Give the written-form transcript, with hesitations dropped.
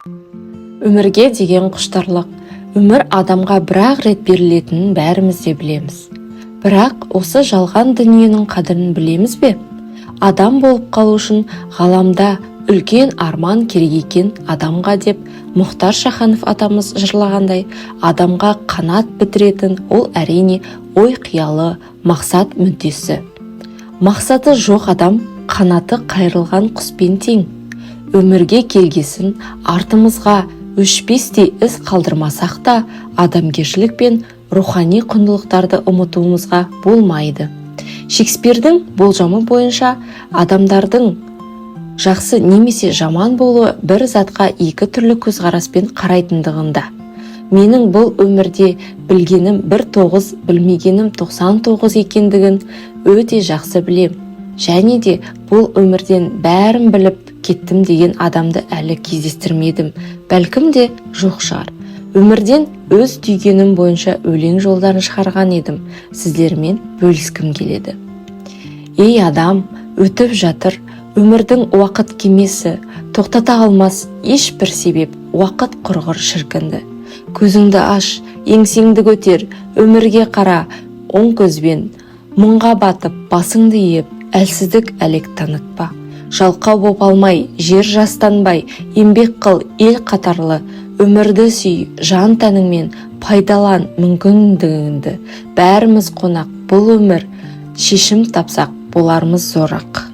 Өмірге деген құштарлық. Өмір адамға бір-ақ рет берілетінін бәріміз де білеміз. Бірақ осы жалған дүниенің қадірін білеміз бе? Адам болып қалу үшін ғаламда үлкен арман керек екен адамға деп Мұхтар Шаханов атамыз жырлағандай, адамға қанат бітіретін ол әрине ой қиялы, мақсат мүддесі. Мақсаты жоқ адам қанаты қайрылған құспен тең. Өмірге келгесін артымызға өшпестей із қалдырмасақ та, адамгершілік пен рухани құндылықтарды ұмытуымызға болмайды. Шекспирдің болжамы бойынша адамдардың жақсы немесе жаман болуы бір затқа екі түрлі көзқараспен қарайтындығында. Менің бұл өмірде білгенім 19, білмегенім 99 екендігін өте жақсы білем. Және де бұл өмірден бәрін біліп кеттім деген адамды әлі кездестірмедім. Бәлкім де жоқ шығар. Өмірден өз түйгенім бойынша өлең жолдарын шығарған едім. Сіздермен бөліскім келеді. Ей адам, өтіп жатыр өмірдің уақыт кемесі, тоқтата алмас ешбір себеп уақыт құрғыр шіркінді. Көзіңді аш, еңсеңді көтер, өмірге қара, оң көзбен, мұңға батып, басыңды иіп, әлсіздік әлек танытпа. Жалқау боп алмай, жер жастанбай, еңбек қыл ел қатарлы, өмірді сүй, жан тәніңмен, пайдалан мүмкіндігіңді. Бәріміз қонақ, бұл өмір, шешім тапсақ болармыз зорақ.